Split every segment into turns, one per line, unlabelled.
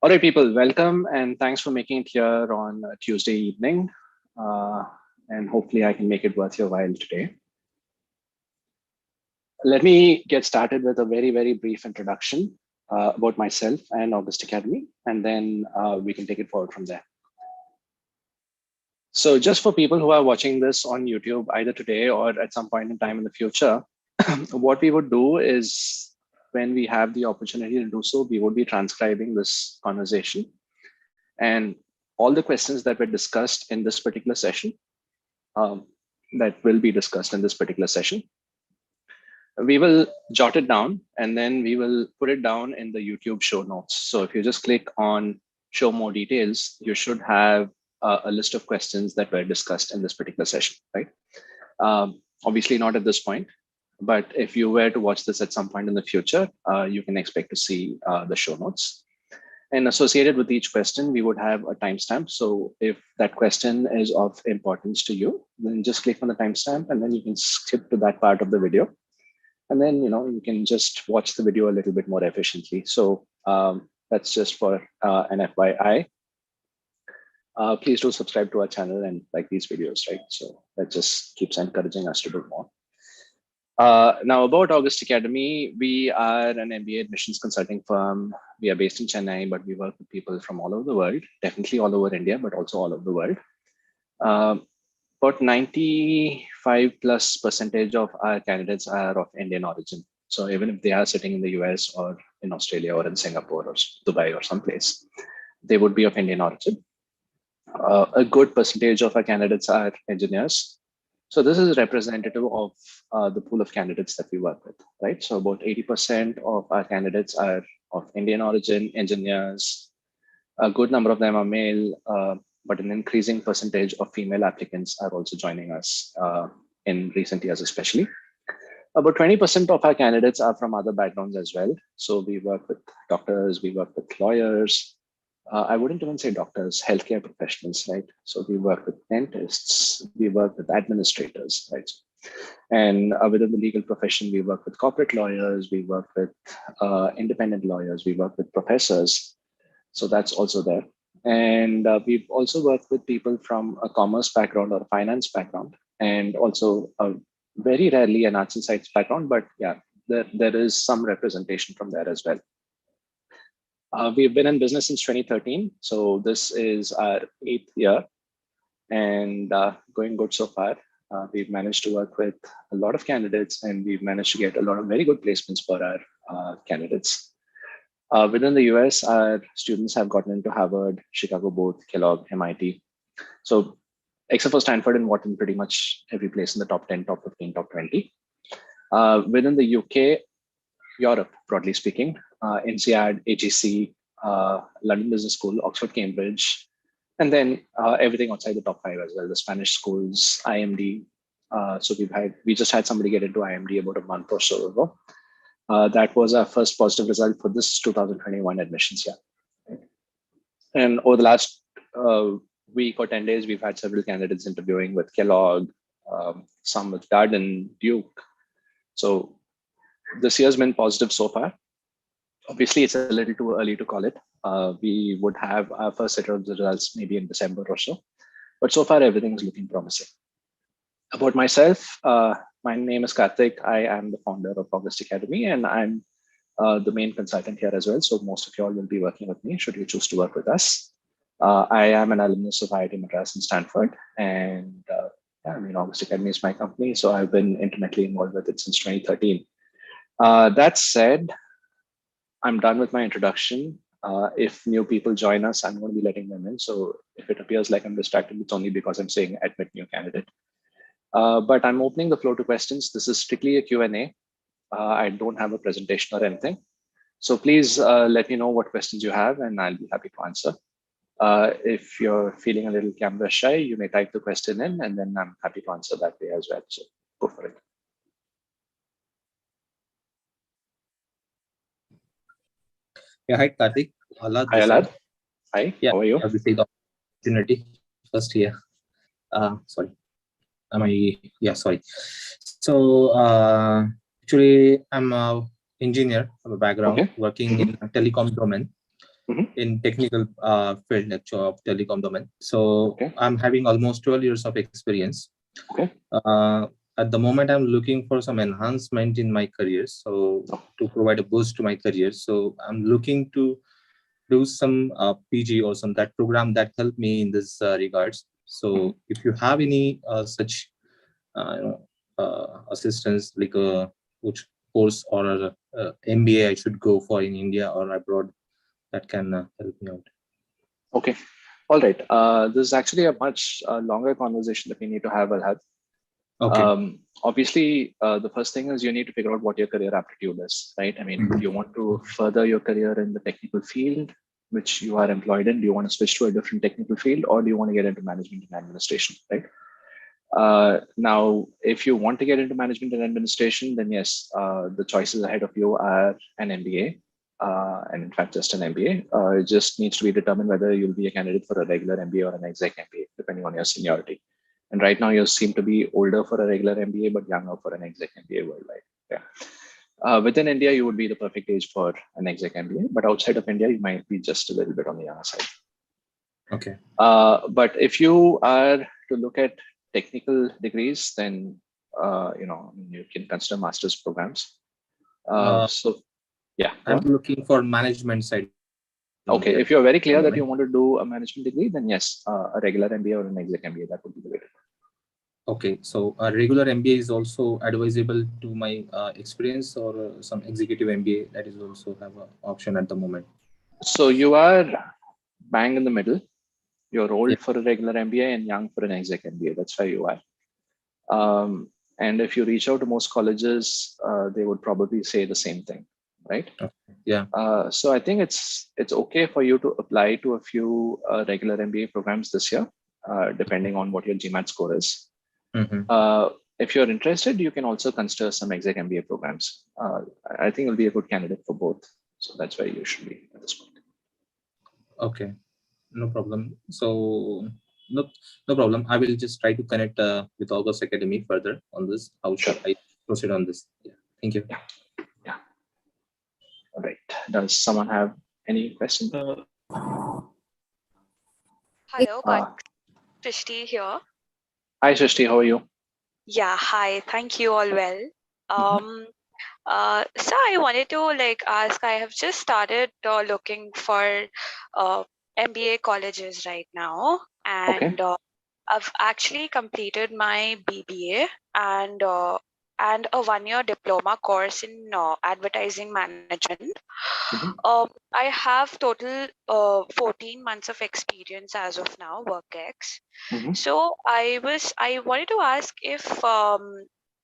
All right, people, welcome and thanks for making it here on Tuesday evening. And hopefully I can make it worth your while today. Let me get started with a very, very brief introduction about myself and HKUST Academy, and then we can take it forward from there. So just for people who are watching this on YouTube, either today or at some point in time in the future, what we would do is when we have the opportunity to do so, we would be transcribing this conversation. And all the questions that were discussed in this particular session, that will be discussed in this particular session, we will jot it down and then we will put it down in the YouTube show notes. So if you just click on show more details, you should have a list of questions that were discussed in this particular session, right? Obviously not at this point, but if you were to watch this at some point in the future, you can expect to see the show notes. And associated with each question, we would have a timestamp. So if that question is of importance to you, then just click on the timestamp and then you can skip to that part of the video. And then, you can just watch the video a little bit more efficiently. So that's just for an FYI. Please do subscribe to our channel and like these videos, right? So that just keeps encouraging us to do more. Now about HKUST Academy, we are an MBA admissions consulting firm. We are based in Chennai, but we work with people from all over the world, definitely all over India, but also all over the world. About 95+% of our candidates are of Indian origin. So even if they are sitting in the US or in Australia or in Singapore or Dubai or someplace, they would be of Indian origin. A good percentage of our candidates are engineers. So this is representative of the pool of candidates that we work with, right? So about 80% of our candidates are of Indian origin, engineers. A good number of them are male, but an increasing percentage of female applicants are also joining us in recent years, especially. About 20% of our candidates are from other backgrounds as well. So we work with doctors, we work with lawyers. I wouldn't even say doctors, healthcare professionals, right? So we work with dentists, we work with administrators, right? And within the legal profession, we work with corporate lawyers, we work with independent lawyers, we work with professors. So that's also there. And we've also worked with people from a commerce background or a finance background, and also very rarely an arts and science background, but yeah, there is some representation from there as well. We've been in business since 2013. So this is our 8th year and going good so far. We've managed to work with a lot of candidates and we've managed to get a lot of very good placements for our candidates. Within the US, our students have gotten into Harvard, Chicago Booth, Kellogg, MIT. So except for Stanford and Wharton, pretty much every place in the top 10, top 15, top 20. Within the UK, Europe, broadly speaking, INSEAD, HEC, London Business School, Oxford, Cambridge, and then everything outside the top 5 as well, the Spanish schools, IMD. So we just had somebody get into IMD about a month or so ago. That was our first positive result for this 2021 admissions year. And over the last week or 10 days, we've had several candidates interviewing with Kellogg, some with Darden, Duke. So this year's been positive so far. Obviously, it's a little too early to call it. We would have our first set of results maybe in December or so. But so far, everything is looking promising. About myself, my name is Karthik. I am the founder of HKUST Academy, and I'm the main consultant here as well. So most of you all will be working with me should you choose to work with us. I am an alumnus of IIT Madras and Stanford, and HKUST Academy is my company. So I've been intimately involved with it since 2013. That said, I'm done with my introduction. If new people join us, I'm going to be letting them in. So if it appears like I'm distracted, it's only because I'm saying admit new candidate. But I'm opening the floor to questions. This is strictly a Q&A. I don't have a presentation or anything. So please let me know what questions you have and I'll be happy to answer. If you're feeling a little camera shy, you may type the question in and then I'm happy to answer that way as well. So go for it.
Yeah, hi Karthik. Alad.
Hi Alad. Hi,
yeah,
how are you?
This is the opportunity first here. Sorry. Sorry. So actually I'm an engineer of a background, working in a telecom domain. in technical field actually of telecom domain. So
Okay.
I'm having almost 12 years of experience.
Okay.
At the moment, I'm looking for some enhancement in my career. So to provide a boost to my career. So I'm looking to do some PG or some that program that help me in this regards. So if you have any such assistance, like which course or MBA I should go for in India or abroad, that can help me out.
Okay. All right. This is actually a much longer conversation that we need to have, Alhad.
Okay.
Obviously, the first thing is you need to figure out what your career aptitude is, right? I mean, do you want to further your career in the technical field which you are employed in? Do you want to switch to a different technical field, or do you want to get into management and administration, right? Now, if you want to get into management and administration, then yes, the choices ahead of you are an MBA, and in fact, just an MBA. It just needs to be determined whether you'll be a candidate for a regular MBA or an exec MBA, depending on your seniority. And right now, you seem to be older for a regular MBA, but younger for an exec MBA worldwide. Yeah. Within India, you would be the perfect age for an exec MBA, but outside of India, you might be just a little bit on the younger side.
Okay.
But if you are to look at technical degrees, then you can consider master's programs. So yeah,
I'm looking for management side.
Okay, if you're very clear that you want to do a management degree, then yes, a regular MBA or an exec MBA, that would be the way to go.
Okay, so a regular MBA is also advisable to my experience, or some executive MBA that is also have an option at the moment.
So you are bang in the middle. You're old for a regular MBA and young for an exec MBA. That's where you are. And if you reach out to most colleges, they would probably say the same thing, right?
Okay. Yeah.
So I think it's okay for you to apply to a few regular MBA programs this year, depending on what your Gmat score is. If you're interested, you can also consider some exec MBA programs. I think you'll be a good candidate for both. So that's where you should be at this point.
Okay, no problem. So no problem. I will just try to connect with August Academy further on this. How should I proceed on this? Yeah. Thank you.
Yeah. All right. Does someone have any questions?
Hello, Srishti here.
Hi, Srishti. How are you?
Yeah, hi. Thank you. All well. So I wanted to ask. I have just started looking for MBA colleges right now, and I've actually completed my BBA and a one-year diploma course in advertising management. I have total 14 months of experience as of now, WorkX. So I wanted to ask if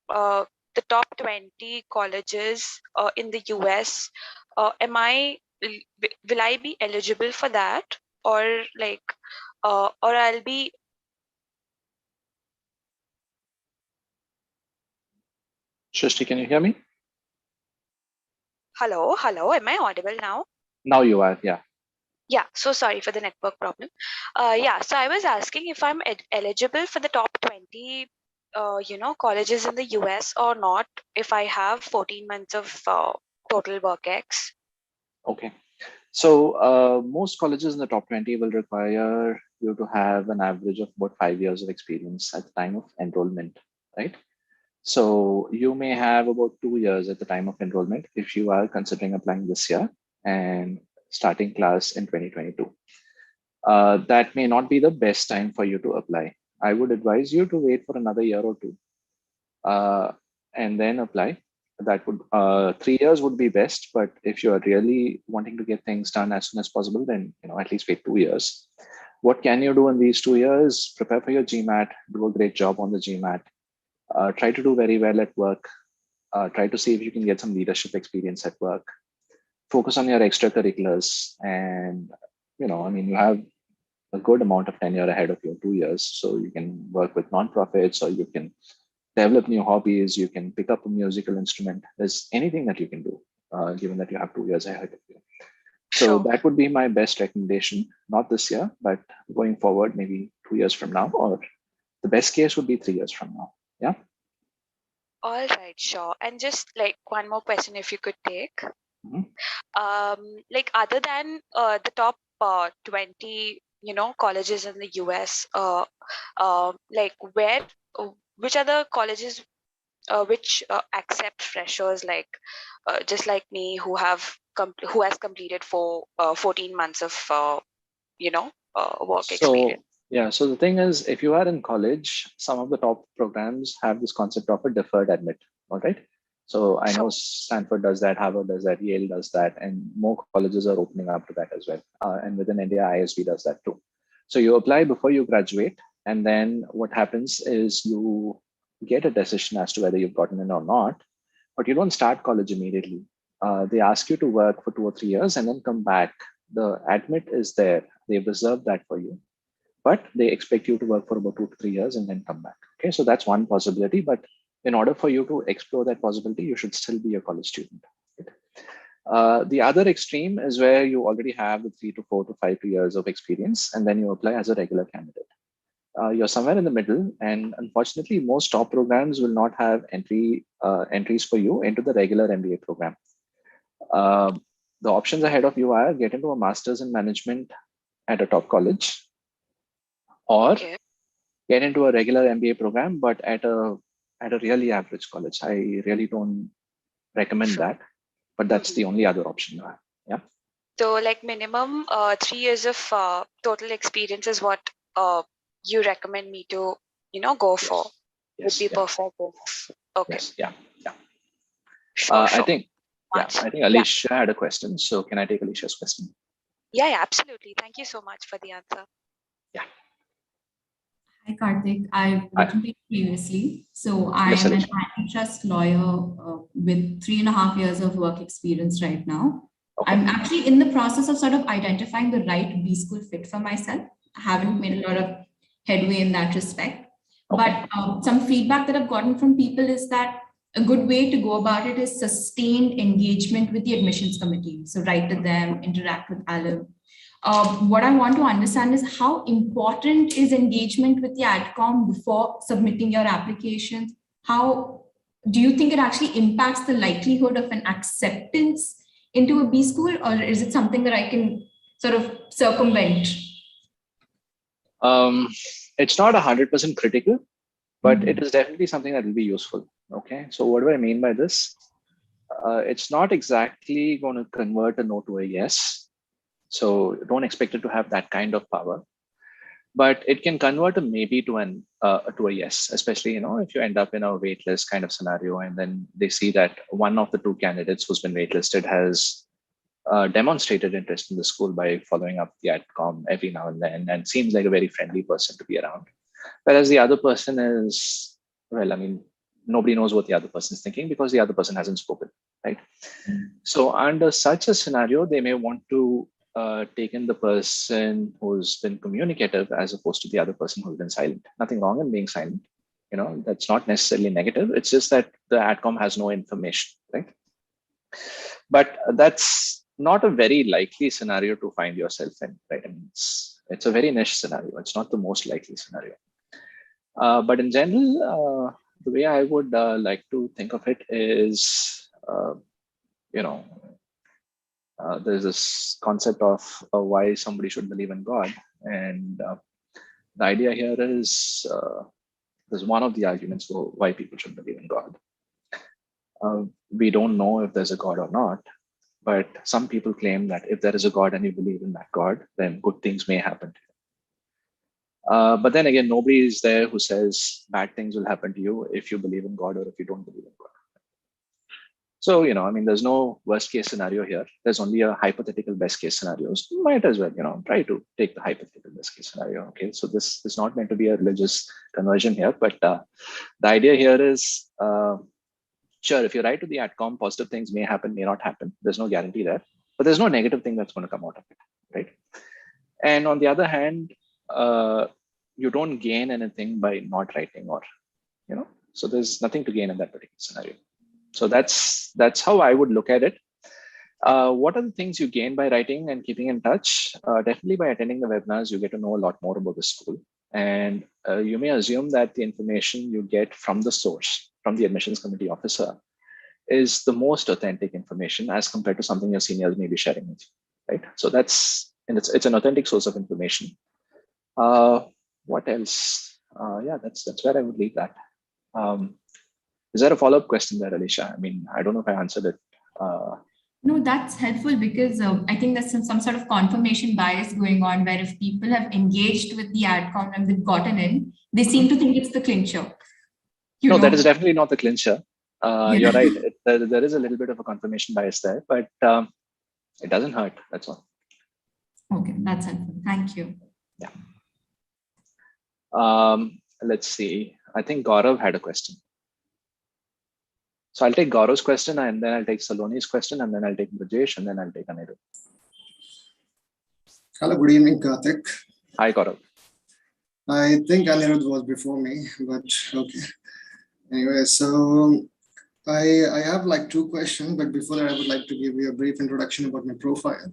the top 20 colleges in the US, will I be eligible for that, or I'll be.
Srishti, can you hear me?
Hello. Am I audible now?
Now you are, yeah.
Yeah, so sorry for the network problem. Yeah, so I was asking if I'm eligible for the top 20, colleges in the US or not, if I have 14 months of total WorkX.
Okay. So most colleges in the top 20 will require you to have an average of about 5 years of experience at the time of enrollment, right? So you may have about 2 years at the time of enrollment if you are considering applying this year and starting class in 2022. That may not be the best time for you to apply. I would advise you to wait for another year or two and then apply. That would 3 years would be best, but if you are really wanting to get things done as soon as possible, then at least wait 2 years. What can you do in these 2 years? Prepare for your GMAT, do a great job on the GMAT. Try to do very well at work. Try to see if you can get some leadership experience at work. Focus on your extracurriculars, and you have a good amount of tenure ahead of you, 2 years. So you can work with nonprofits, or you can develop new hobbies. You can pick up a musical instrument. There's anything that you can do, given that you have 2 years ahead of you. So that would be my best recommendation. Not this year, but going forward, maybe 2 years from now, or the best case would be 3 years from now. Yeah.
All right, sure. And just one more question, if you could take. Like other than the top 20, colleges in the US, like which other colleges which accept freshers like just like me who has completed 14 months of work experience.
So yeah, so the thing is, if you are in college, some of the top programs have this concept of a deferred admit. All right. So I know
So
Stanford does that, Harvard does that, Yale does that, and more colleges are opening up to that as well. And within India, ISB does that too. So you apply before you graduate, and then what happens is you get a decision as to whether you've gotten in or not, but you don't start college immediately. They ask you to work for 2 or 3 years and then come back. The admit is there. They've reserved that for you, but they expect you to work for about 2 to 3 years and then come back. Okay, so that's one possibility. But in order for you to explore that possibility, you should still be a college student. The other extreme is where you already have the 3 to 4 to 5 years of experience, and then you apply as a regular candidate. You're somewhere in the middle, and unfortunately, most top programs will not have entries for you into the regular MBA program. The options ahead of you are get into a master's in management at a top college, or
okay.
get into a regular MBA program, but at a really average college. I really don't recommend that, but that's the only other option you have. Yeah.
So like minimum 3 years of total experience is what you recommend me to go for.
Yes.
Would be perfect. Okay.
Yes. Yeah.
Sure.
I think
Yeah.
Alicia had a question. So can I take Alicia's question?
Yeah, absolutely. Thank you so much for the answer.
Yeah.
Hi, Karthik. I've written to you previously. So I'm
Yes,
an
Alicia.
antitrust lawyer with 3.5 years of work experience right now.
Okay.
I'm actually in the process of sort of identifying the right B school fit for myself. I haven't made a lot of headway in that respect.
Okay.
But some feedback that I've gotten from people is that a good way to go about it is sustained engagement with the admissions committee. So write to them, interact with IIM. What I want to understand is how important is engagement with the AdCom before submitting your application? How do you think it actually impacts the likelihood of an acceptance into a B school, or is it something that I can sort of circumvent?
It's not 100% critical, but it is definitely something that will be useful. Okay. So what do I mean by this? It's not exactly going to convert a no to a yes. So don't expect it to have that kind of power, but it can convert a maybe to a yes, especially, if you end up in a waitlist kind of scenario, and then they see that one of the two candidates who's been waitlisted has demonstrated interest in the school by following up the AdCom every now and then, and seems like a very friendly person to be around. Whereas the other person is, well, I mean, nobody knows what the other person is thinking because the other person hasn't spoken, right? So under such a scenario, they may want to take in the person who's been communicative as opposed to the other person who's been silent. Nothing wrong in being silent. That's not necessarily negative. It's just that the AdCom has no information, right? But that's not a very likely scenario to find yourself in, right? I mean, it's a very niche scenario. It's not the most likely scenario. But in general, the way I would like to think of it is, there's this concept of why somebody should believe in God. And the idea here is, there's one of the arguments for why people should believe in God. We don't know if there's a God or not, but some people claim that if there is a God and you believe in that God, then good things may happen to you. But then again, nobody is there who says bad things will happen to you if you believe in God or if you don't believe in God. So, I mean, there's no worst case scenario here. There's only a hypothetical best case scenario. So you might as well, try to take the hypothetical best case scenario. Okay. So this is not meant to be a religious conversion here, but the idea here is, sure, if you write to the AdCom, positive things may happen, may not happen. There's no guarantee there, but there's no negative thing that's going to come out of it, right? And on the other hand, you don't gain anything by not writing, or, so there's nothing to gain in that particular scenario. So that's how I would look at it. What are the things you gain by writing and keeping in touch? Definitely by attending the webinars, you get to know a lot more about the school. And you may assume that the information you get from the source, from the admissions committee officer, is the most authentic information as compared to something your seniors may be sharing with you, right? So it's an authentic source of information. What else? Yeah, that's where I would leave that. Is there a follow-up question there, Alicia? I mean, I don't know if I answered it.
No, that's helpful because I think there's some sort of confirmation bias going on where if people have engaged with the adcom and they've gotten in, they seem to think it's the clincher.
No, that is definitely not the clincher. You're right.
Yeah.
There is a little bit of a confirmation bias there, but it doesn't hurt. That's all.
Okay, that's helpful. Thank you.
Yeah. Let's see. I think Gaurav had a question. So I'll take Gaurav's question, and then I'll take Saloni's question, and then I'll take Brajesh, and then I'll take Anirudh.
Hello, good evening, Karthik.
Hi, Gaurav.
I think Anirudh was before me, but okay. Anyway, so I have like two questions, but before that, I would like to give you a brief introduction about my profile.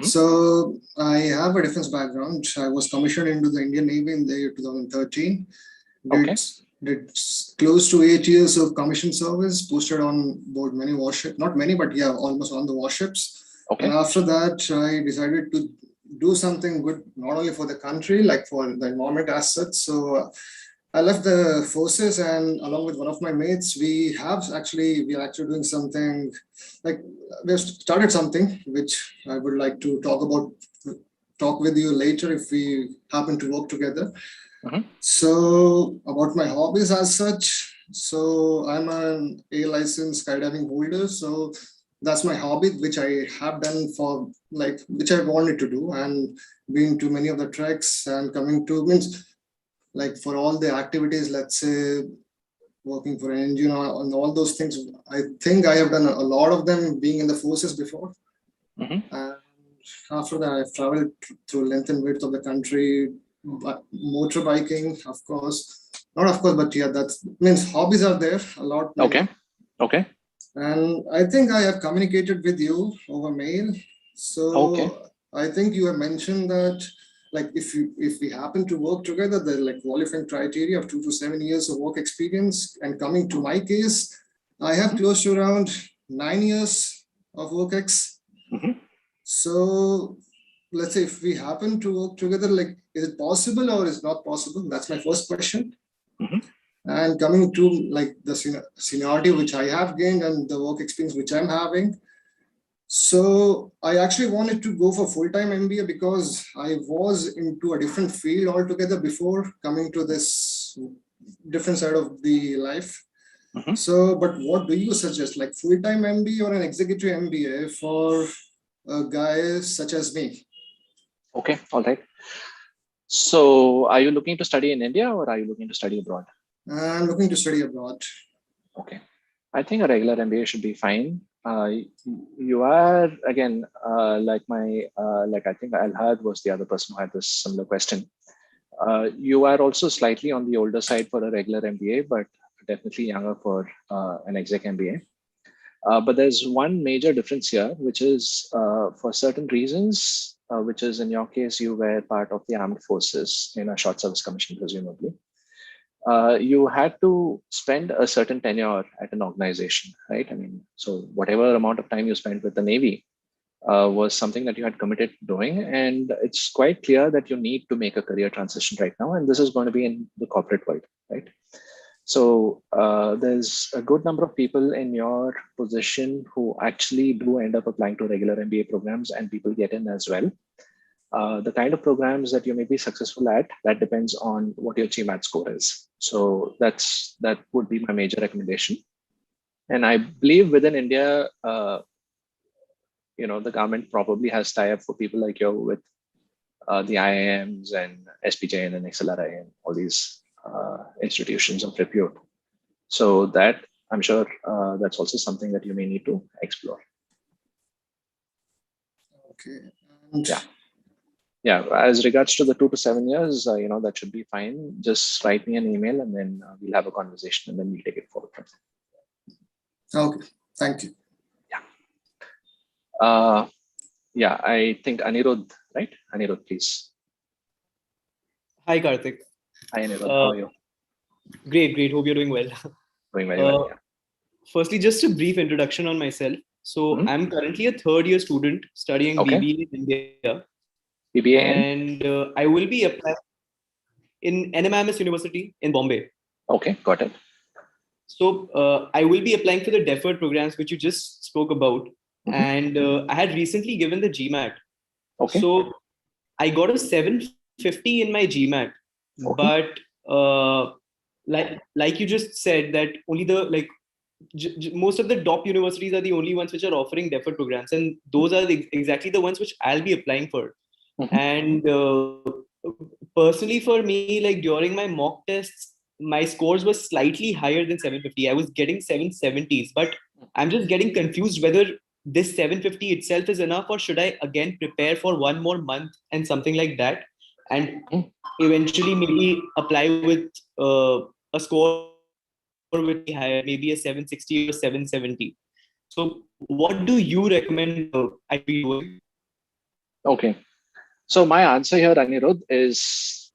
So I have a defense background. I was commissioned into the Indian Navy in the year 2013. Did close to 8 years of commission service, posted on board many warships, not many, but yeah, almost on the warships.
Okay.
And after that, I decided to do something good, not only for the country, like for the environment as such. So I left the forces, and along with one of my mates, we are actually doing something, like we've started something which I would like to talk with you later if we happen to work together. So about my hobbies as such, so I'm an A license skydiving holder. So that's my hobby, which I have done for which I wanted to do, and been to many of the treks and coming to like for all the activities, let's say working for an engine and all those things. I think I have done a lot of them being in the forces before. And after that, I've traveled through length and width of the country. Motorbiking, of course, not of course, but yeah, that means hobbies are there a lot.
Okay.
And I think I have communicated with you over mail. So I think you have mentioned that, like, if we happen to work together, the like qualifying criteria of 2 to 7 years of work experience. And coming to my case, I have close to around 9 years of work ex. So let's say if we happen to work together, like, is it possible or is not possible? That's my first question. And coming to like the seniority which I have gained and the work experience which I'm having. So I actually wanted to go for full-time MBA because I was into a different field altogether before coming to this different side of the life. So, but what do you suggest, like full-time MBA or an executive MBA for a guy such as me?
Okay, all right. So are you looking to study in India or are you looking to study abroad?
I'm looking to study abroad.
Okay. I think a regular MBA should be fine. You are, again, like I think Alhad was the other person who had this similar question. You are also slightly on the older side for a regular MBA, but definitely younger for an exec MBA. But there's one major difference here, which is for certain reasons, which is in your case, you were part of the armed forces in a short service commission, presumably. You had to spend a certain tenure at an organization, right? I mean, so whatever amount of time you spent with the Navy was something that you had committed to doing. And it's quite clear that you need to make a career transition right now. And this is going to be in the corporate world, right? So there's a good number of people in your position who actually do end up applying to regular MBA programs, and people get in as well. The kind of programs that you may be successful at, that depends on what your Gmat score is. So that would be my major recommendation. And I believe within India, the government probably has tie-up for people like you with the IIMs and SPJ and XLRI and all these institutions of repute. So that, I'm sure that's also something that you may need to explore.
Okay.
Yeah, as regards to the 2 to 7 years, that should be fine. Just write me an email and then we'll have a conversation and then we'll take it forward from there.
Okay, thank you.
Yeah, I think Anirudh, right? Anirudh, please.
Hi, Karthik.
Hi, Anirudh. How are you?
Great. Hope you're doing well.
Doing very well, yeah.
firstly, just a brief introduction on myself. So I'm currently a third year student studying BBA in India.
BBA
and I will be applying in NMIMS University in Bombay.
Okay, got it.
So I will be applying for the deferred programs, which you just spoke about. And I had recently given the Gmat.
Okay.
So I got a 750 in my Gmat. But like you just said, that only the most of the top universities are the only ones which are offering deferred programs, and those are exactly the ones which I'll be applying for. And personally, for me, like during my mock tests, my scores were slightly higher than 750. I was getting 770s, but I'm just getting confused whether this 750 itself is enough, or should I again prepare for one more month and something like that, and eventually maybe apply with a score which is higher, maybe a 760 or 770. So what do you recommend I be doing?
Okay. So my answer here, Anirudh, is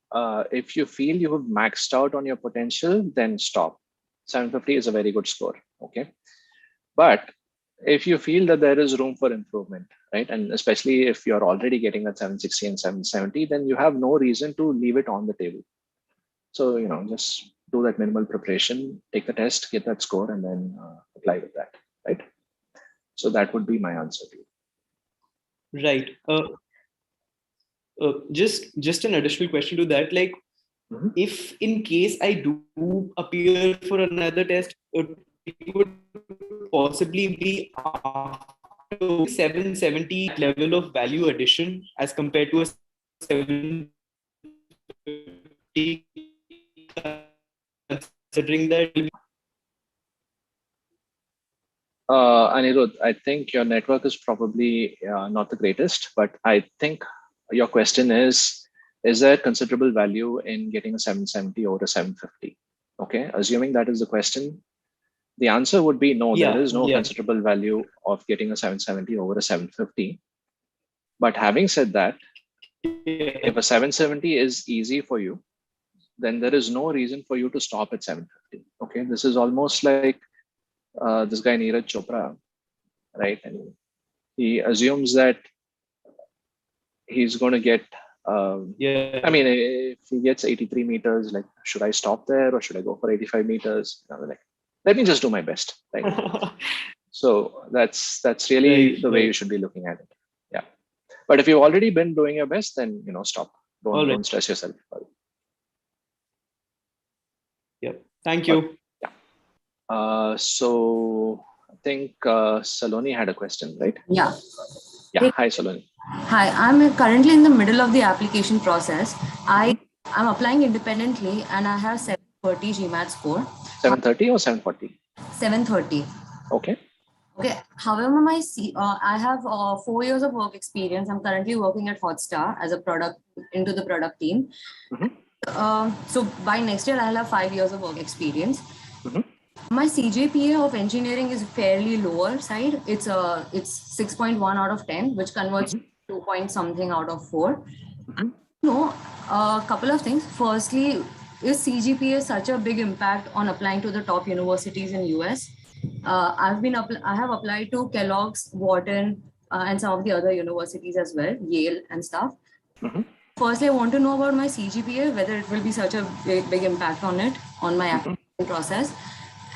if you feel you have maxed out on your potential, then stop. 750 is a very good score. Okay. But if you feel that there is room for improvement, right, and especially if you're already getting that 760 and 770, then you have no reason to leave it on the table. So, just do that minimal preparation, take the test, get that score, and then apply with that, right? So that would be my answer to you.
Right. Just an additional question to that, like if in case I do appear for another test, it would possibly be after 770 level of value addition as compared to a 750, considering that.
Anirudh, I think your network is probably not the greatest, but I think your question is there considerable value in getting a 770 over a 750? Okay, assuming that is the question, the answer would be no, there is no considerable value of getting a 770 over a 750. But having said that, if a 770 is easy for you, then there is no reason for you to stop at 750. Okay, this is almost like this guy Neeraj Chopra, right? And he assumes that he's going to get, I mean, if he gets 83 meters, like, should I stop there or should I go for 85 meters? Like, let me just do my best, right? So that's really the way you should be looking at it. Yeah. But if you've already been doing your best, then, stop. Don't stress yourself.
Yeah. Thank you.
So I think Saloni had a question, right?
Yeah.
Yeah. Hi, Saloni.
Hi, I'm currently in the middle of the application process. I'm applying independently and I have 730 Gmat score.
730 or 740?
730.
Okay.
Okay. However, I have 4 years of work experience. I'm currently working at Hotstar as a into the product team. So by next year, I'll have 5 years of work experience. My Cgpa of engineering is fairly lower side. It's 6.1 out of 10, which converts to 2 point something out of 4. No, a couple of things. Firstly, is Cgpa such a big impact on applying to the top universities in US? I have applied to Kellogg's, Wharton, and some of the other universities as well, Yale and stuff. Firstly, I want to know about my Cgpa, whether it will be such a big impact on my application process.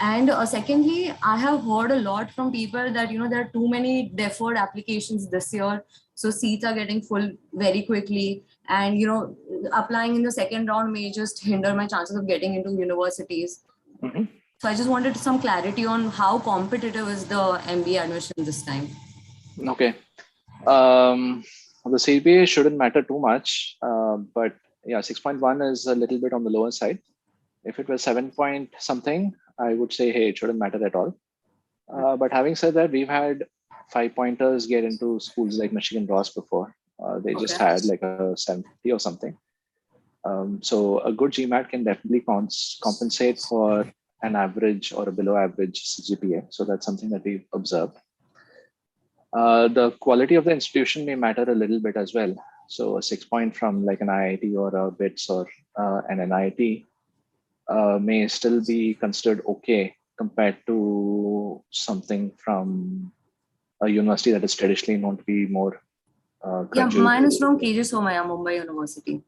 And secondly, I have heard a lot from people that, there are too many deferred applications this year. So seats are getting full very quickly. And, applying in the second round may just hinder my chances of getting into universities. So I just wanted some clarity on how competitive is the MBA admission this time.
Okay. The CGPA shouldn't matter too much, but yeah, 6.1 is a little bit on the lower side. If it was 7 point something, I would say, hey, it shouldn't matter at all. But having said that, we've had 5-pointers get into schools like Michigan Ross before. They just had like a 750 or something. So a good GMAT can definitely compensate for an average or a below average CGPA. So that's something that we've observed. The quality of the institution may matter a little bit as well. So a 6 point from like an IIT or a BITS or an NIT may still be considered okay compared to do something from a university that is traditionally known to be more graduate?
Mine is from KG Somaya, Mumbai University.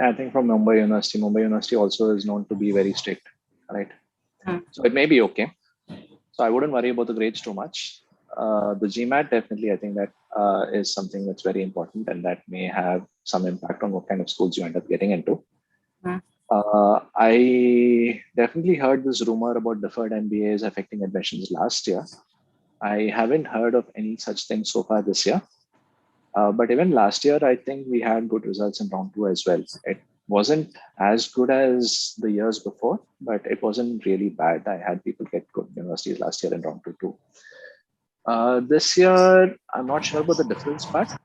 I think from Mumbai University. Mumbai University also is known to be very strict, right? So it may be okay. So I wouldn't worry about the grades too much. The GMAT, definitely, I think that is something that's very important, and that may have some impact on what kind of schools you end up getting into. I definitely heard this rumor about deferred MBAs affecting admissions last year. I haven't heard of any such thing so far this year. But even last year, I think we had good results in round 2 as well. It wasn't as good as the years before, but it wasn't really bad. I had people get good universities last year in round 2 too. This year, I'm not sure about the difference, but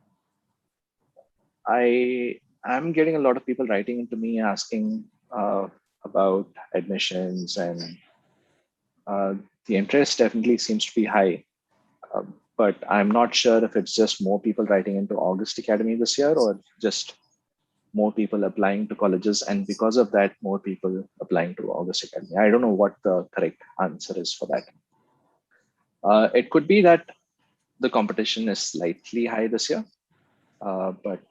I'm getting a lot of people writing into me asking about admissions, and the interest definitely seems to be high. But I'm not sure if it's just more people writing into August Academy this year, or just more people applying to colleges, and because of that, more people applying to August Academy. I don't know what the correct answer is for that. It could be that the competition is slightly high this year, but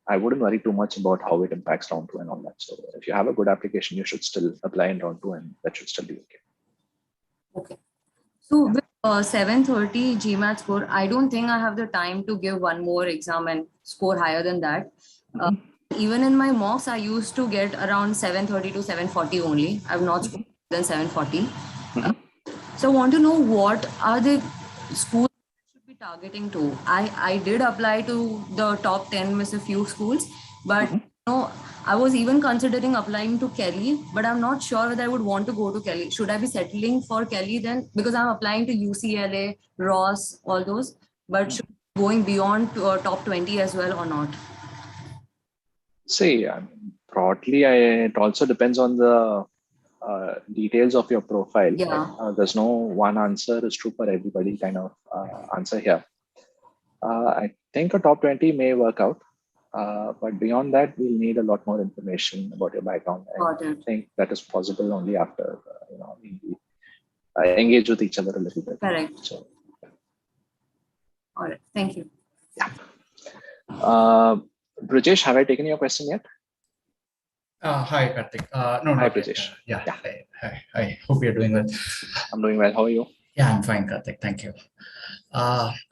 I wouldn't worry too much about how it impacts round 2 and all that. So if you have a good application, you should still apply in round 2, and that should still be okay.
Okay. So with 730 Gmat score, I don't think I have the time to give one more exam and score higher than that. Even in my mocks, I used to get around 730 to 740 only. I've not scored more than 740. So I want to know, what are the schools I should be targeting to? I did apply to the top 10 with a few schools, but I was even considering applying to Kelly, but I'm not sure whether I would want to go to Kelly. Should I be settling for Kelly then? Because I'm applying to UCLA, Ross, all those, but should going beyond top 20 as well or not?
See, broadly, it also depends on the details of your profile.
Yeah.
There's no one answer is true for everybody kind of answer here. I think a top 20 may work out. But beyond that, we'll need a lot more information about your background. And I think that is possible only after we engage with each other a little bit.
Correct.
So,
all right. Thank you.
Yeah. Brijesh, have I taken your question yet?
Hi, Karthik. No,
hi, Brijesh.
Yeah. I hope you're doing well.
I'm doing well. How are you?
Yeah, I'm fine, Karthik. Thank you.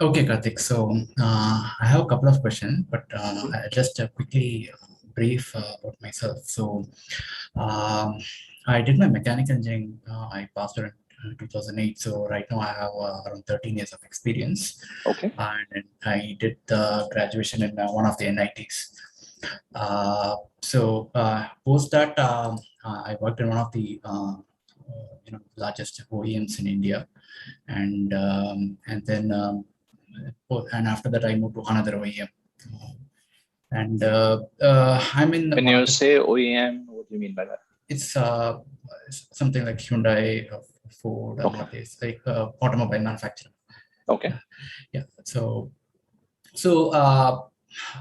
Okay, Karthik. So I have a couple of questions, but I'll just quickly brief about myself. So I did my mechanical engineering. I passed it in 2008. So right now I have around 13 years of experience.
Okay.
And I did the graduation in one of the NITs. So post that, I worked in one of the largest OEMs in India. And then after that I moved to another OEM, and I'm in.
When you say OEM, what do you mean by that?
It's something like Hyundai, Ford,
okay.
It's like automobile manufacturer.
Okay.
Yeah. So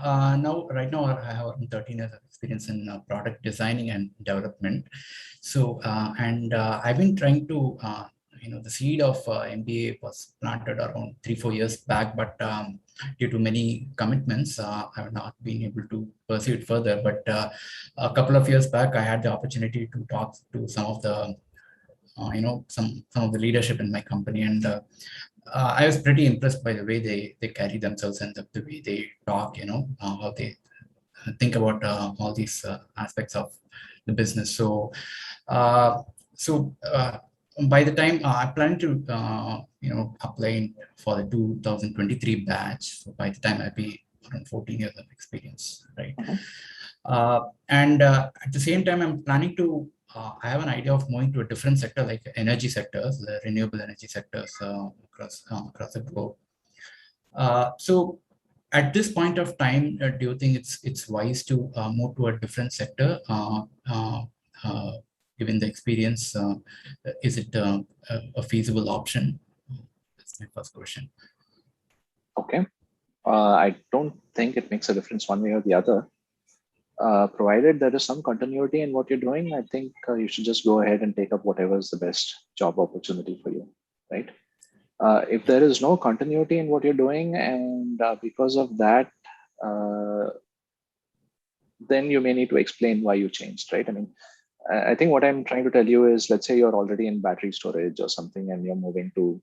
now right now I have 13 years of experience in product designing and development. So I've been trying to the seed of MBA was planted around 3-4 years back, but due to many commitments, I have not been able to pursue it further. But a couple of years back, I had the opportunity to talk to some of the, some of the leadership in my company, and I was pretty impressed by the way they carry themselves and the way they talk. How they think about all these aspects of the business. So by the time I plan to, apply for the 2023 batch. So by the time I'll be around 14 years of experience, right? And at the same time, I'm planning to, I have an idea of moving to a different sector, like energy sectors, the renewable energy sectors across the globe. So at this point of time, do you think it's wise to move to a different sector? Given the experience, is it a feasible option? That's my first question.
Okay. I don't think it makes a difference one way or the other. Provided there is some continuity in what you're doing, I think you should just go ahead and take up whatever is the best job opportunity for you. right? If there is no continuity in what you're doing, and because of that, then you may need to explain why you changed, right? I mean, I think what I'm trying to tell you is, let's say you're already in battery storage or something, and you're moving to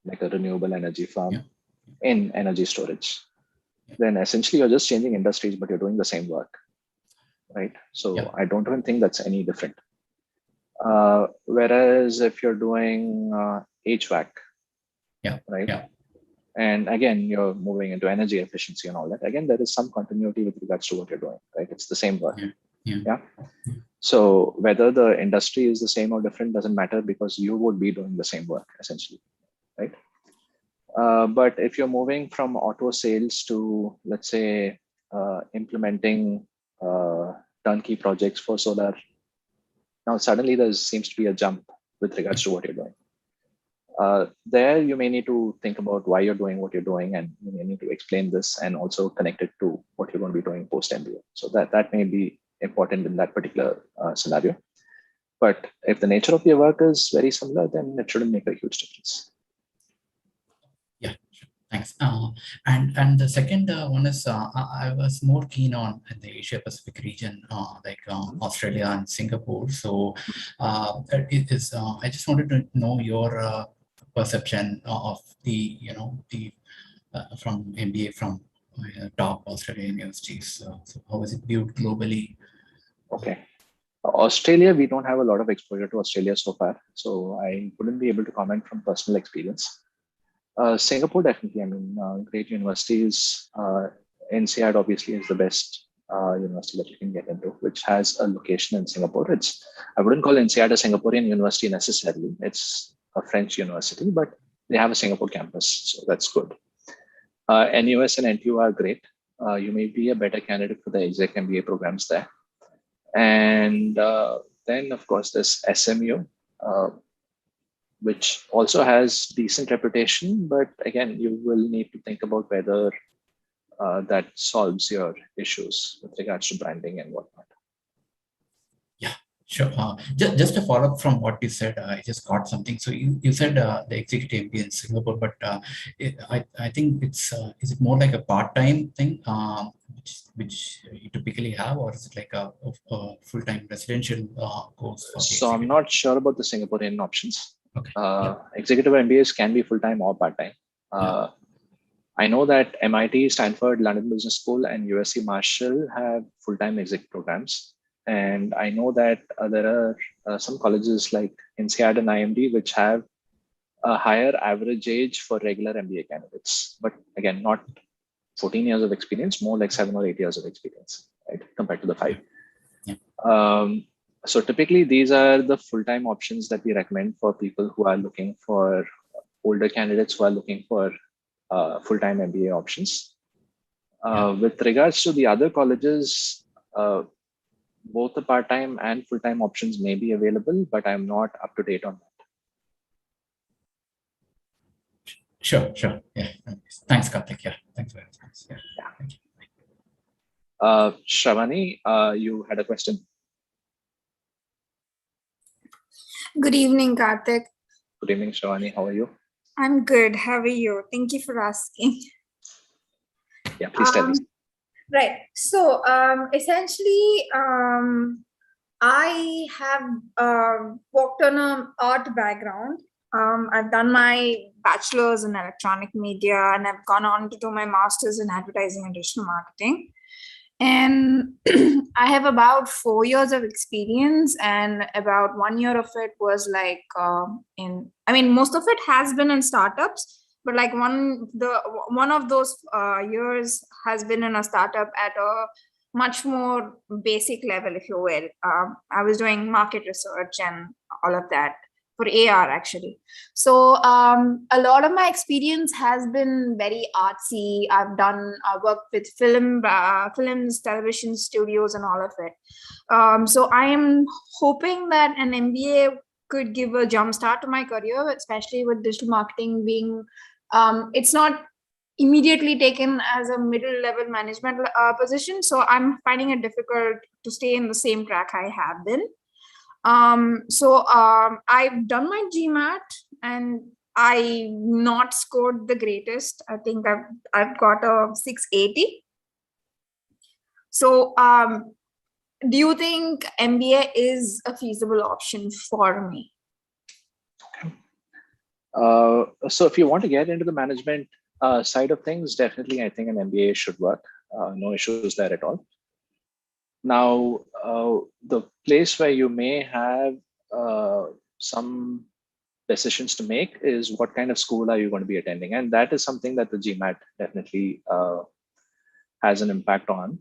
like a renewable energy firm in energy storage. Then essentially you're just changing industries, but you're doing the same work, right? So I don't even think that's any different. Whereas if you're doing HVAC, right? And again, you're moving into energy efficiency and all that. Again, there is some continuity with regards to what you're doing, right? It's the same work. So whether the industry is the same or different doesn't matter, because you would be doing the same work essentially, right? But if you're moving from auto sales to, let's say, implementing turnkey projects for solar, now suddenly there seems to be a jump with regards to what you're doing. There you may need to think about why you're doing what you're doing, and you may need to explain this and also connect it to what you're going to be doing post MBA. So that may be important in that particular scenario. But if the nature of your work is very similar, then it shouldn't make a huge difference.
Yeah, sure. Thanks. And the second one is I was more keen on in the Asia Pacific region, like Australia and Singapore. So it is. I just wanted to know your perception of the from MBA from top Australian universities. So how is it viewed globally?
Okay. Australia, we don't have a lot of exposure to Australia so far, so I wouldn't be able to comment from personal experience. Singapore, definitely. I mean, great universities. INSEAD obviously is the best university that you can get into, which has a location in Singapore. I wouldn't call INSEAD a Singaporean university necessarily. It's a French university, but they have a Singapore campus, so that's good. NUS and NTU are great. You may be a better candidate for the exec MBA programs there. And then, of course, there's SMU, which also has decent reputation, but again, you will need to think about whether that solves your issues with regards to branding and whatnot.
Yeah, sure. Just to follow up from what you said, I just got something. So you said the executive MBA in Singapore, but I think it's is it more like a part-time thing, which you typically have, or is it like a full-time residential course?
So I'm not sure about the Singaporean options.
Okay.
Executive MBAs can be full-time or part-time. I know that MIT, Stanford, London Business School, and USC Marshall have full-time exec programs. And I know that there are some colleges like INSEAD and IMD, which have a higher average age for regular MBA candidates. But again, not 14 years of experience, more like 7 or 8 years of experience, right, compared to the 5. So typically, these are the full-time options that we recommend for people who are looking for older candidates who are looking for full-time MBA options. With regards to the other colleges, both the part-time and full-time options may be available, but I'm not up to date on that.
Sure. Yeah. Thanks, Karthik. Yeah. Thanks very much. Yeah. Thank you.
Shravani, you had a question?
Good evening, Karthik.
Good evening, Shravani. How are you?
I'm good. How are you? Thank you for asking.
Yeah, please tell me.
Right. So essentially, I have worked on an art background. I've done my bachelor's in electronic media, and I've gone on to do my master's in advertising and digital marketing. And I have about 4 years of experience, and about 1 year of it was like most of it has been in startups, but like one of those years has been in a startup at a much more basic level, if you will. I was doing market research and all of that for AR actually. So a lot of my experience has been very artsy. I've worked with films, television studios, and all of it. So I am hoping that an MBA could give a jump start to my career, especially with digital marketing being, it's not immediately taken as a middle level management position. So I'm finding it difficult to stay in the same track I have been. So I've done my Gmat, and I not scored the greatest. I think I've got a 680. So do you think MBA is a feasible option for me?
So if you want to get into the management side of things, definitely I think an MBA should work. No issues there at all. Now, the place where you may have some decisions to make is what kind of school are you going to be attending, and that is something that the Gmat definitely has an impact on.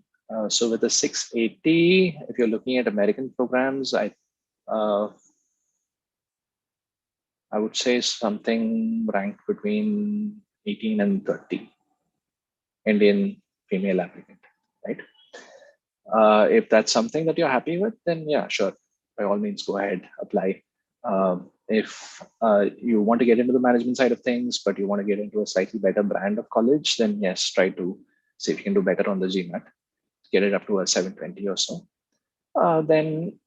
So with the 680, if you're looking at American programs, I would say something ranked between 18 and 30, Indian female applicant, right? If that's something that you're happy with, then yeah, sure, by all means, go ahead, apply. If you want to get into the management side of things, but you want to get into a slightly better brand of college, then yes, try to see if you can do better on the Gmat, get it up to a 720 or so. Then,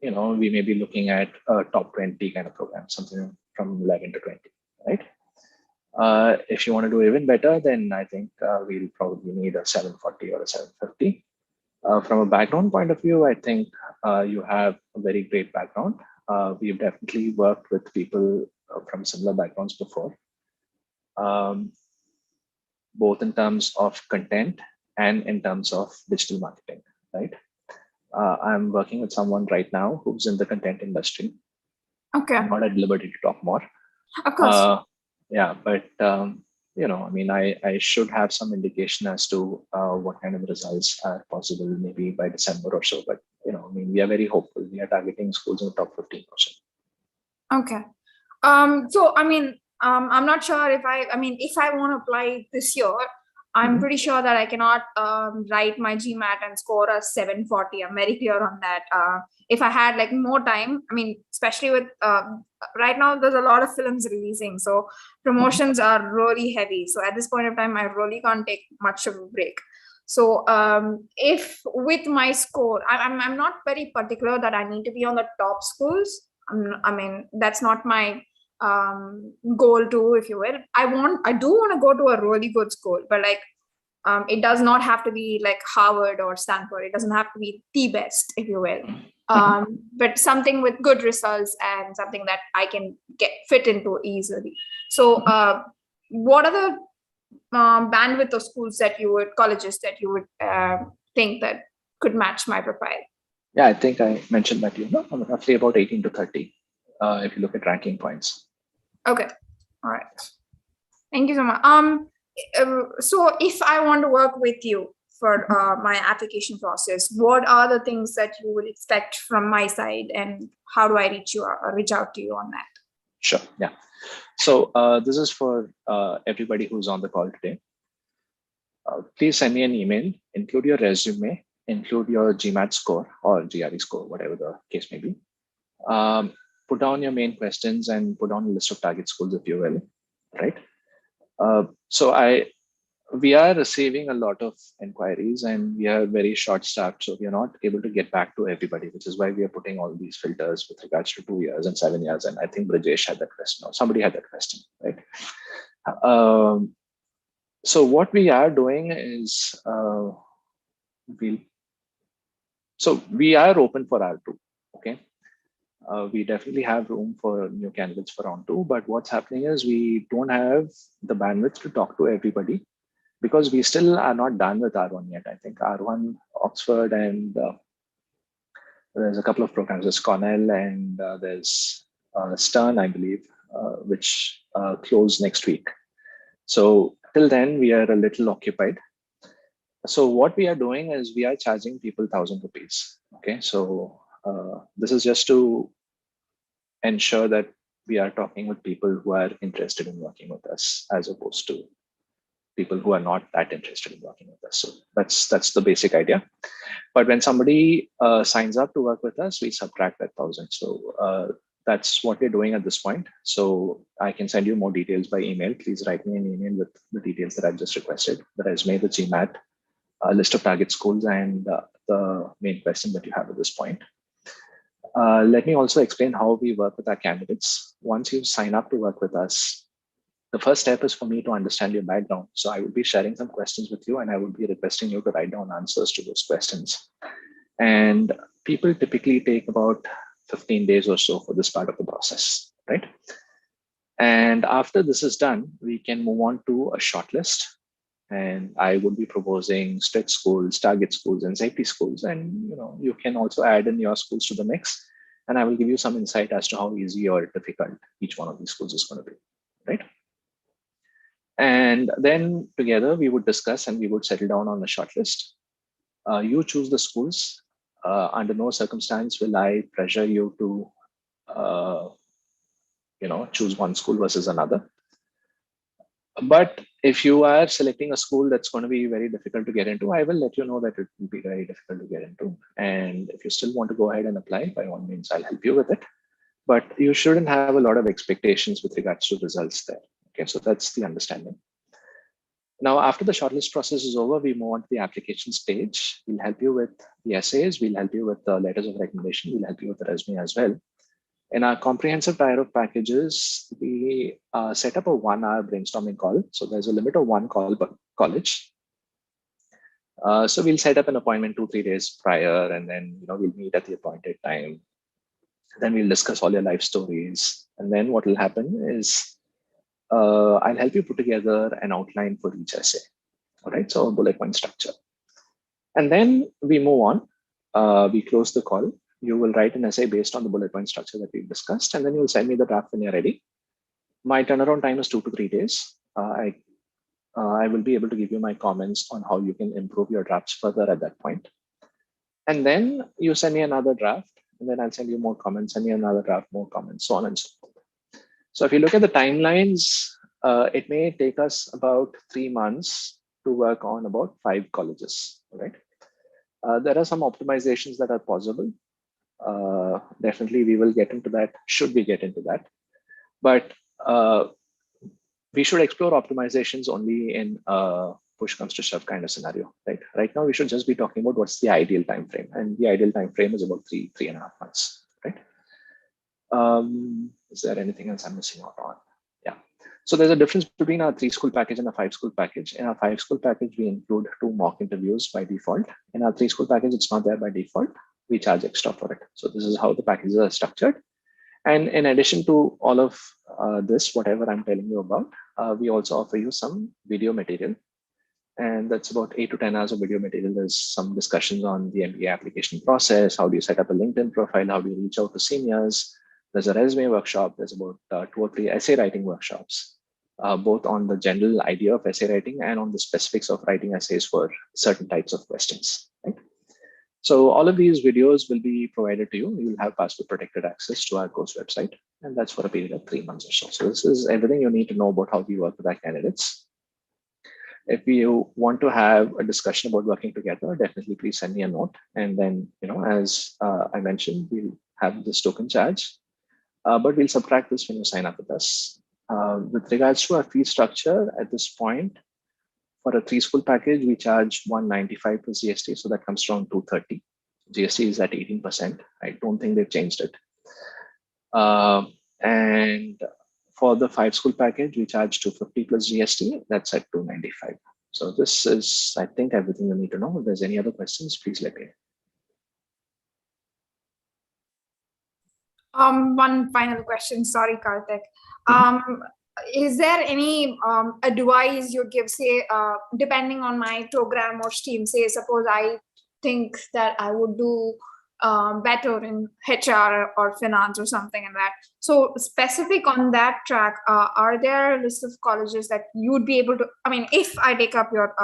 you know, we may be looking at a top 20 kind of program, something from 11 to 20, right? If you want to do even better, then I think we'll probably need a 740 or a 750. From a background point of view, I think you have a very great background. We've definitely worked with people from similar backgrounds before, both in terms of content and in terms of digital marketing, right? I'm working with someone right now who's in the content industry.
Okay.
I'm not at liberty to talk more.
Of course.
Yeah, but you know, I mean, I should have some indication as to what kind of results are possible maybe by December or so. But you know, I mean, we are very hopeful. We are targeting schools in the top 15%.
Okay. So I mean, I'm not sure if if I want to apply this year, I'm pretty sure that I cannot write my Gmat and score a 740. I'm very clear on that. If I had like more time, I mean, especially with right now, there's a lot of films releasing, so promotions are really heavy. So at this point of time, I really can't take much of a break. So if with my score, I'm not very particular that I need to be on the top schools. I mean, that's not my goal too, if you will. I do want to go to a really good school, but like it does not have to be like Harvard or Stanford. It doesn't have to be the best, if you will. But something with good results and something that I can fit into easily. So what are the bandwidth of colleges that you would think that could match my profile?
Yeah, I think I mentioned that, you know, roughly about 18 to 30, if you look at ranking points.
Okay. All right. Thank you so much. So if I want to work with you for my application process, what are the things that you would expect from my side, and how do I reach out to you on that?
Sure. Yeah. So this is for everybody who's on the call today. Please send me an email, include your resume, include your Gmat score or GRE score, whatever the case may be. Put down your main questions and put down a list of target schools, if you will, right? So we are receiving a lot of inquiries and we are very short-staffed, so we are not able to get back to everybody, which is why we are putting all these filters with regards to 2 years and 7 years. And I think Brajesh had that question, or somebody had that question, right? So what we are doing is we are open for R2, okay? We definitely have room for new candidates for round 2, but what's happening is we don't have the bandwidth to talk to everybody because we still are not done with R1 yet. I think R1, Oxford, and there's a couple of programs. There's Cornell and there's Stern, I believe, which close next week. So till then, we are a little occupied. So what we are doing is we are charging people 1,000 rupees. Okay, so this is just to ensure that we are talking with people who are interested in working with us, as opposed to people who are not that interested in working with us. So that's the basic idea. But when somebody signs up to work with us, we subtract that 1,000. So that's what we're doing at this point. So I can send you more details by email. Please write me an email with the details that I've just requested, the resume, the Gmat, a list of target schools, and the main question that you have at this point. Let me also explain how we work with our candidates. Once you sign up to work with us, The first step is for me to understand your background. So I would be sharing some questions with you, and I would be requesting you to write down answers to those questions. And people typically take about 15 days or so for this part of the process, right? And after this is done, we can move on to a shortlist. And I would be proposing stretch schools, target schools, and safety schools. And you can also add in your schools to the mix. And I will give you some insight as to how easy or difficult each one of these schools is going to be, right? And then together we would discuss and we would settle down on the shortlist. You choose the schools. Under no circumstance will I pressure you to, choose one school versus another. But if you are selecting a school that's going to be very difficult to get into, I will let you know that it will be very difficult to get into. And if you still want to go ahead and apply, by all means, I'll help you with it. But you shouldn't have a lot of expectations with regards to results there. Okay, so that's the understanding. Now, after the shortlist process is over, we move on to the application stage. We'll help you with the essays. We'll help you with the letters of recommendation. We'll help you with the resume as well. In our comprehensive tier of packages, we set up a 1 hour brainstorming call. So there's a limit of 1 call per college. So we'll set up an appointment 2-3 days prior, and then we'll meet at the appointed time. Then we'll discuss all your life stories. And then what will happen is I'll help you put together an outline for each essay. All right, so bullet point structure. And then we move on. We close the call. You will write an essay based on the bullet point structure that we've discussed, and then you'll send me the draft when you're ready. My turnaround time is 2 to 3 days. I will be able to give you my comments on how you can improve your drafts further at that point. And then you send me another draft, and then I'll send you more comments, send me another draft, more comments, so on and so forth. So if you look at the timelines, it may take us about 3 months to work on about 5 colleges, right? There are some optimizations that are possible. Definitely we will get into that, should we get into that. But we should explore optimizations only in a push comes to shove kind of scenario, right? Right now, we should just be talking about what's the ideal time frame. And the ideal time frame is about 3.5 months, right? Is there anything else I'm missing out on? Yeah. So there's a difference between our 3-school package and a 5-school package. In our 5-school package, we include 2 mock interviews by default. In our 3-school package, it's not there by default. We charge extra for it. So this is how the packages are structured. And in addition to all of this, whatever I'm telling you about, we also offer you some video material. And that's about 8 to 10 hours of video material. There's some discussions on the MBA application process. How do you set up a LinkedIn profile? How do you reach out to seniors? There's a resume workshop. There's about 2 or 3 essay writing workshops, both on the general idea of essay writing and on the specifics of writing essays for certain types of questions, right? So all of these videos will be provided to you. You will have password protected access to our course website, and that's for a period of 3 months or so. So this is everything you need to know about how we work with our candidates. If you want to have a discussion about working together, definitely please send me a note. And then, as I mentioned, we'll have this token charge, but we'll subtract this when you sign up with us. With regards to our fee structure at this point, for a 3-school package, we charge $195 plus GST, so that comes around $230. GST is at 18%. I don't think they've changed it. And for the 5-school package, we charge $250 plus GST. That's at $295. So this is, I think, everything you need to know. If there's any other questions, please let me know.
One final question. Sorry, Karthik. Is there any advice you give, say, depending on my program or stream? Say, suppose I think that I would do better in HR or finance or something like that. So specific on that track, are there a list of colleges that you would be able to, if I take up your,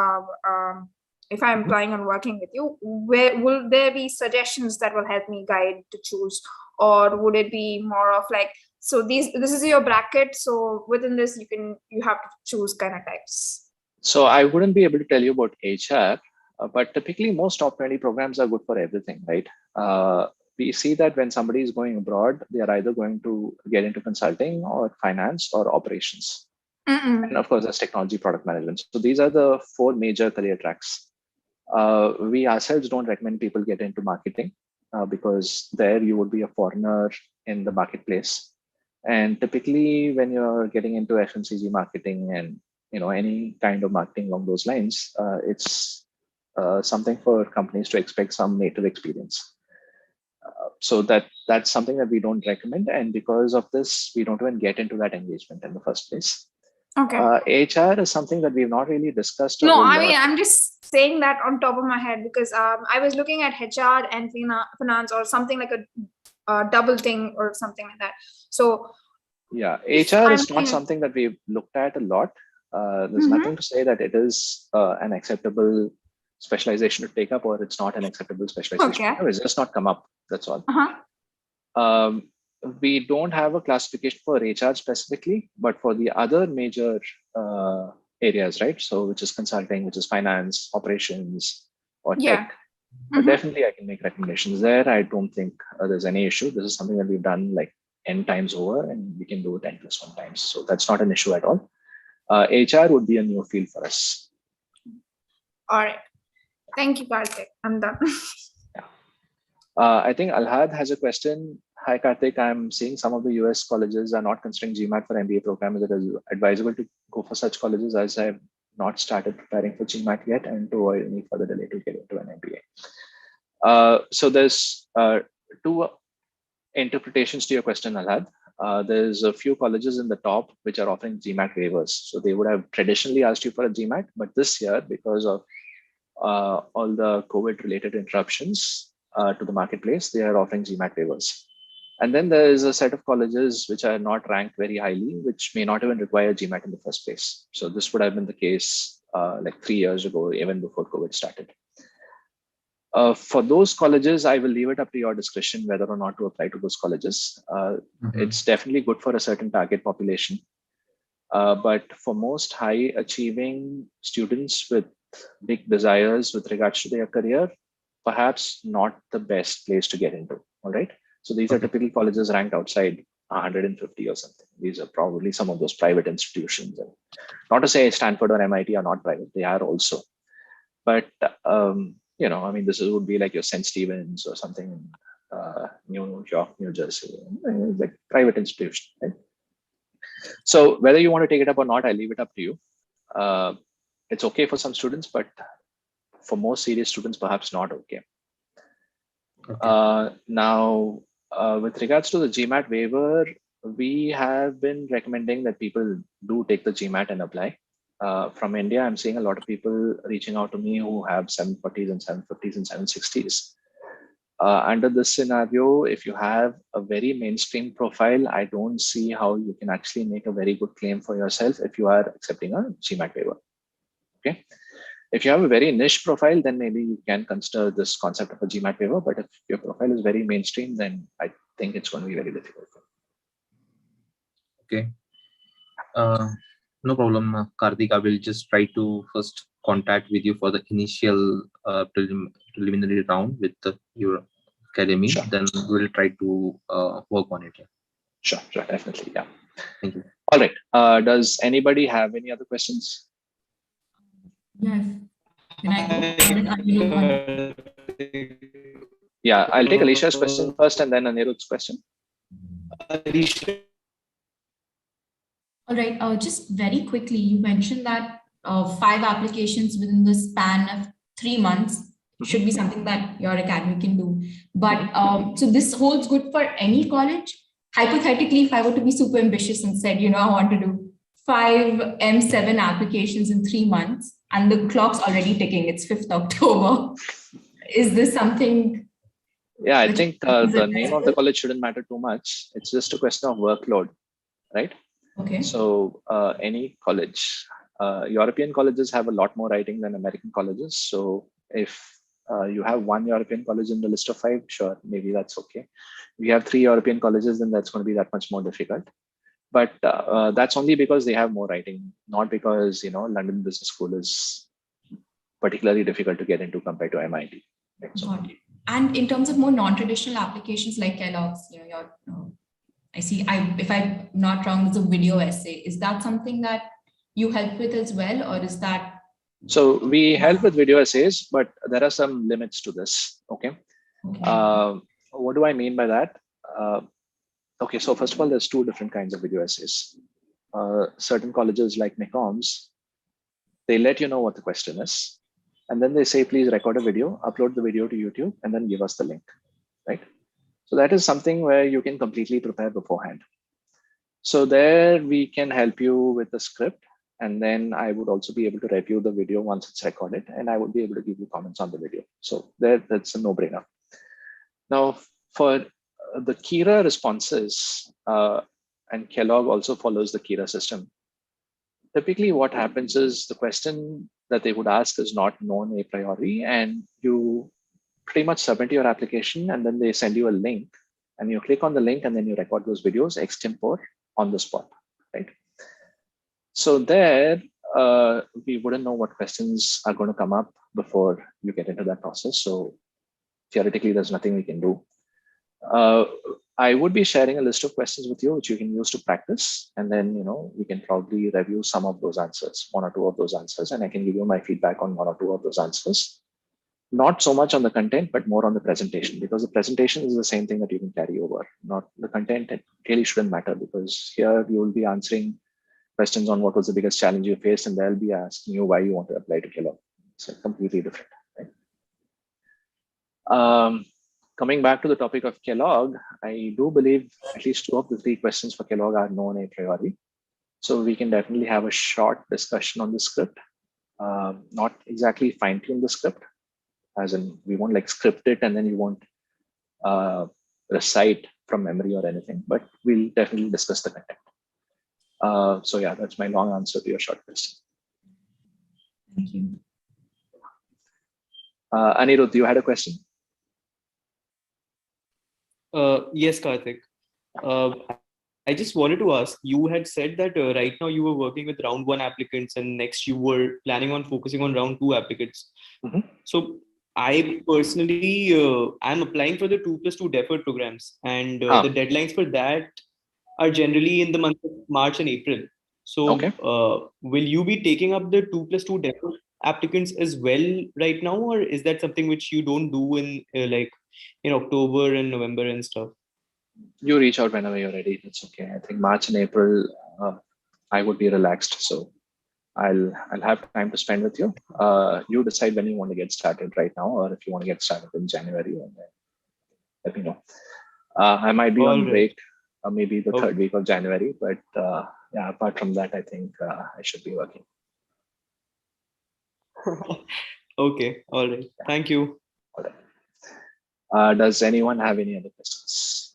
if I'm applying and working with you, where will there be suggestions that will help me guide to choose? Or would it be more of like, so this is your bracket, so within this you have to choose kind of types?
So I wouldn't be able to tell you about HR, but typically most top 20 programs are good for everything, right? We see that when somebody is going abroad, they are either going to get into consulting or finance or operations. And of course, there's technology, product management. So these are the 4 major career tracks. We ourselves don't recommend people get into marketing because there you would be a foreigner in the marketplace. And typically when you're getting into FMCG marketing and any kind of marketing along those lines, it's something for companies to expect some native experience. So that's something that we don't recommend. And because of this, we don't even get into that engagement in the first place.
Okay.
HR is something that we've not really discussed.
No, I mean, I'm just saying that on top of my head because I was looking at HR and finance or something like a double thing or something like that. So
yeah, HR is not something that we've looked at a lot. There's nothing to say that it is an acceptable specialization to take up or it's not an acceptable specialization.
Okay.
It's just not come up. That's all. We don't have a classification for HR specifically, but for the other major areas, right? So which is consulting, which is finance, operations, or tech. Definitely I can make recommendations there. I don't think there's any issue. This is something that we've done like N times over and we can do it N+1 times. So that's not an issue at all. HR would be a new field for us.
All right. Thank you, Karthik. I'm done.
I think Alhad has a question. Hi, Karthik. I'm seeing some of the US colleges are not considering Gmat for MBA programs. It is advisable to go for such colleges as I have not started preparing for Gmat yet and to avoid any further delay to get into an MBA. So there's two interpretations to your question, Alhad. There's a few colleges in the top which are offering Gmat waivers. So they would have traditionally asked you for a Gmat, but this year, because of all the COVID related interruptions to the marketplace, they are offering Gmat waivers. And then there is a set of colleges which are not ranked very highly, which may not even require Gmat in the first place. So this would have been the case like 3 years ago, even before COVID started. For those colleges, I will leave it up to your discretion whether or not to apply to those colleges. It's definitely good for a certain target population. But for most high achieving students with big desires with regards to their career, perhaps not the best place to get into. All right. So these are typically colleges ranked outside 150 or something. These are probably some of those private institutions. And not to say Stanford or MIT are not private, they are also. But I mean, this would be like your St. Stephen's or something in New York, New Jersey, like private institution. Right? So whether you want to take it up or not, I leave it up to you. It's okay for some students, but for most serious students, perhaps not okay. Now, with regards to the Gmat waiver, we have been recommending that people do take the Gmat and apply. From India, I'm seeing a lot of people reaching out to me who have 740s and 750s and 760s. Under this scenario, if you have a very mainstream profile, I don't see how you can actually make a very good claim for yourself if you are accepting a Gmat waiver. Okay. If you have a very niche profile, then maybe you can consider this concept of a Gmat waiver. But if your profile is very mainstream, then I think it's going to be very difficult.
Okay. No problem, Karthik. I will just try to first contact with you for the initial preliminary round with your academy. Sure. Then we'll try to work on it.
Sure, definitely. Yeah.
Thank you.
All right. Does anybody have any other questions?
Yes. Can I go?
Yeah, I'll take Alicia's question first and then Anirudh's question.
Alicia.
All right. Just very quickly, you mentioned that 5 applications within the span of 3 months should be something that your academy can do. But so this holds good for any college. Hypothetically, if I were to be super ambitious and said, I want to do 5 M7 applications in 3 months, and the clock's already ticking. It's 5th October. Is this something?
Yeah, I think the name of the college shouldn't matter too much. It's just a question of workload, right?
Okay.
So any college, European colleges have a lot more writing than American colleges. So if you have 1 European college in the list of 5, sure, maybe that's okay. If you have 3 European colleges, then that's going to be that much more difficult. But that's only because they have more writing, not because, London Business School is particularly difficult to get into compared to MIT. Right? So,
and in terms of more non-traditional applications like Kellogg's, I see, if I'm not wrong, there's a video essay. Is that something that you help with as well, or is that?
So we help with video essays, but there are some limits to this. Okay. What do I mean by that? Okay, so first of all, there's two different kinds of video essays. Certain colleges like MCOMs, they let you know what the question is. And then they say, please record a video, upload the video to YouTube, and then give us the link, right? So that is something where you can completely prepare beforehand. So there we can help you with the script. And then I would also be able to review the video once it's recorded, and I would be able to give you comments on the video. So that's a no-brainer. Now, for the Kira responses, and Kellogg also follows the Kira system. Typically what happens is the question that they would ask is not known a priori, and you pretty much submit your application, and then they send you a link, and you click on the link, and then you record those videos extempore on the spot, right? So there, we wouldn't know what questions are going to come up before you get into that process. So theoretically, there's nothing we can do. I would be sharing a list of questions with you, which you can use to practice. And then, we can probably review some of those answers, one or two of those answers, and I can give you my feedback on one or two of those answers. Not so much on the content, but more on the presentation, because the presentation is the same thing that you can carry over. Not the content, it really shouldn't matter, because here you will be answering questions on what was the biggest challenge you faced, and they'll be asking you why you want to apply to Kellogg. So completely different, right? Coming back to the topic of Kellogg, I do believe at least 2 of the 3 questions for Kellogg are known a priori. So we can definitely have a short discussion on the script, not exactly fine tune the script, as in we won't like script it and then you won't recite from memory or anything, but we'll definitely discuss the content. So yeah, that's my long answer to your short question.
Thank you.
Anirudh, you had a question?
Yes, Karthik. I just wanted to ask, you had said that right now you were working with round 1 applicants and next you were planning on focusing on round 2 applicants. Mm-hmm. So I personally, I'm applying for the 2+2 deferred programs, and the deadlines for that are generally in the month of March and April. So okay. Will you be taking up the 2+2 deferred applicants as well right now, or is that something which you don't do in in October and November and stuff?
You reach out whenever you're ready. That's okay. I think March and April, I would be relaxed. So I'll have time to spend with you. You decide when you want to get started right now, or if you want to get started in January, and then let me know. I might be on break, maybe the 3rd week of January, but yeah, apart from that, I think I should be working.
Okay. All right. Thank you.
All right. Does anyone have any other questions?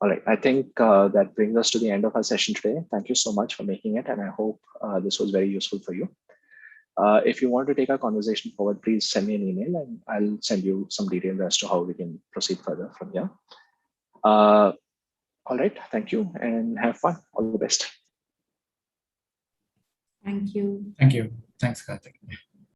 All right, I think that brings us to the end of our session today. Thank you so much for making it, and I hope this was very useful for you. If you want to take our conversation forward, please send me an email and I'll send you some details as to how we can proceed further from here. All right, thank you and have fun. All the best.
Thank you.
Thank you. Thanks, Karthik.